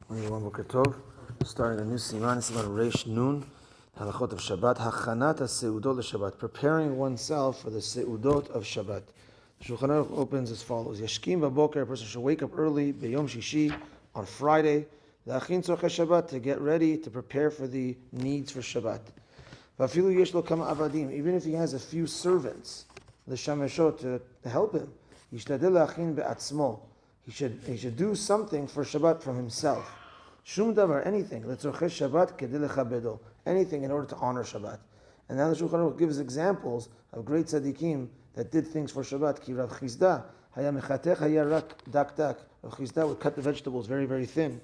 Everyone, Boker Tov. Starting a new Siman Reish Nun, Halachot of Shabbat. Hachanat Seudot Shabbat. Preparing oneself for the Seudot of Shabbat. The Shulchan Aruch opens as follows: Yashkim b'boker, a person should wake up early, b'yom shishi, on Friday, l'achin tzorchei Shabbat, to get ready, to prepare for the needs for Shabbat. V'afilu yesh lo kama avadim, even if he has a few servants, l'shameshot, to help him, yishtadel l'achin be'atzmo. He should do something for Shabbat from himself. Shum davar, anything. Letzorchei Shabbat kedei lechabedo. Anything in order to honor Shabbat. And now the Shulchan Aruch gives examples of great tzaddikim that did things for Shabbat. Ki Rav Chizda haya mechatech haya rak dak dak. Rav Chizda would cut the vegetables very, very thin.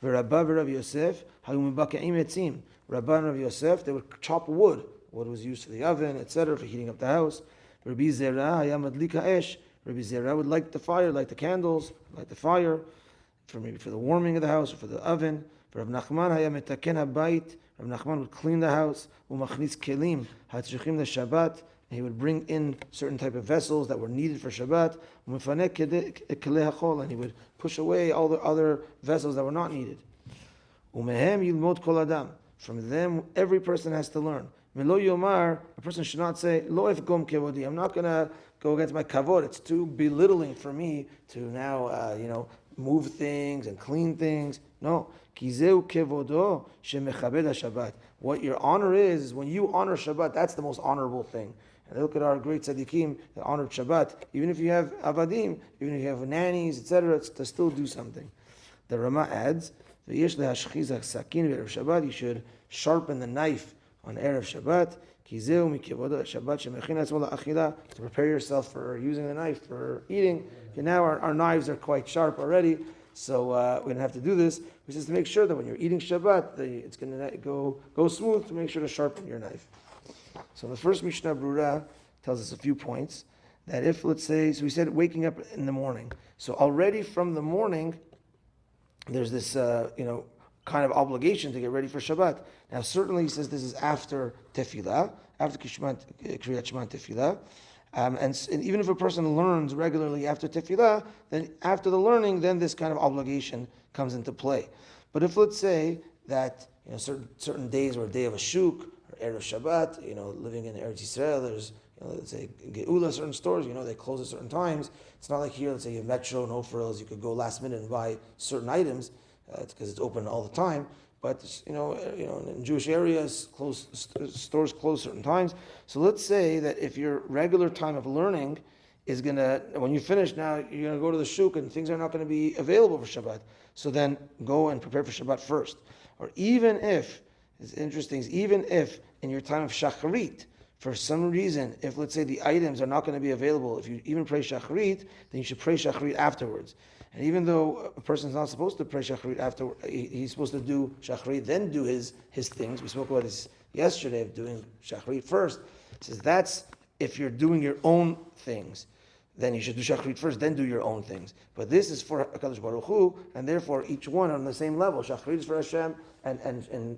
V'Rabba v'Rav Yosef hayu mibakeim etzim. Rabba and Rav Yosef, they would chop wood. Wood was used for the oven, etc., for heating up the house. Rabbi Zera haya madlika esh. Rabbi Zera would light the fire, light the candles, light the fire, for the warming of the house or for the oven. Rav Nachman haya metaken habayit. Rav Nachman would clean the house. Umachnis kelim hatzrichim leShabbat. He would bring in certain type of vessels that were needed for Shabbat. Umefanek kelei hachol, and he would push away all the other vessels that were not needed. Umehem yilmod kol adam. From them, every person has to learn. Melo yomar, a person should not say, lo efgom kevodi. I'm not going to go against my kavod. It's too belittling for me to now, move things and clean things. No. Kizeu kevodo shemechabed Shabbat. What your honor is, when you honor Shabbat, that's the most honorable thing. And look at our great tzaddikim that honored Shabbat. Even if you have avadim, even if you have nannies, etc., it's to still do something. The Rama adds, you should sharpen the knife on Erev Shabbat, to prepare yourself for using the knife for eating. Okay, now our knives are quite sharp already, so we don't have to do this. It's just to make sure that when you're eating Shabbat, it's going to go smooth, to make sure to sharpen your knife. So the first Mishnah Brura tells us a few points, that if, let's say, so we said waking up in the morning. So already from the morning, there's this, kind of obligation to get ready for Shabbat. Now, certainly, he says this is after Tefillah, after Kriyat Shema Tefillah. And even if a person learns regularly after Tefillah, then after the learning, then this kind of obligation comes into play. But if, let's say, that certain days were a day of a shuk, or Erev Shabbat, living in Eretz Yisrael, there's, let's say, Geula, certain stores, they close at certain times. It's not like here, let's say you have Metro, no frills, you could go last minute and buy certain items. It's because it's open all the time. But in Jewish areas, stores close certain times. So let's say that if your regular time of learning is when you finish now, you're gonna go to the shuk and things are not going to be available for Shabbat. So then go and prepare for Shabbat first. Or even if, it's interesting, even if in your time of shacharit, for some reason, if let's say the items are not going to be available, if you even pray shacharit, then you should pray shacharit afterwards. And even though a person is not supposed to pray shacharit afterwards, he's supposed to do shacharit, then do his things. We spoke about this yesterday, of doing shacharit first. It says that's if you're doing your own things. Then you should do shacharit first, then do your own things. But this is for HaKadosh Baruch Hu, and therefore each one on the same level. Shacharit is for Hashem, and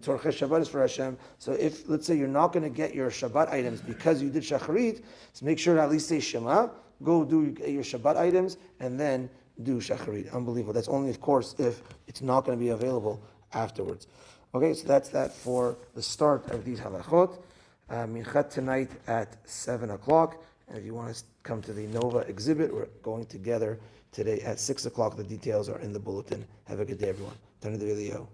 Tzorchei Shabbat is for Hashem. So if, let's say, you're not going to get your Shabbat items because you did shacharit, so make sure to at least say Shema, go do your Shabbat items, and then do shacharit. Unbelievable. That's only, of course, if it's not going to be available afterwards. Okay, so that's that for the start of these halachot. Minchat tonight at 7 o'clock. And if you want to come to the Nova exhibit, we're going together today at 6 o'clock. The details are in the bulletin. Have a good day, everyone. Turn to the video.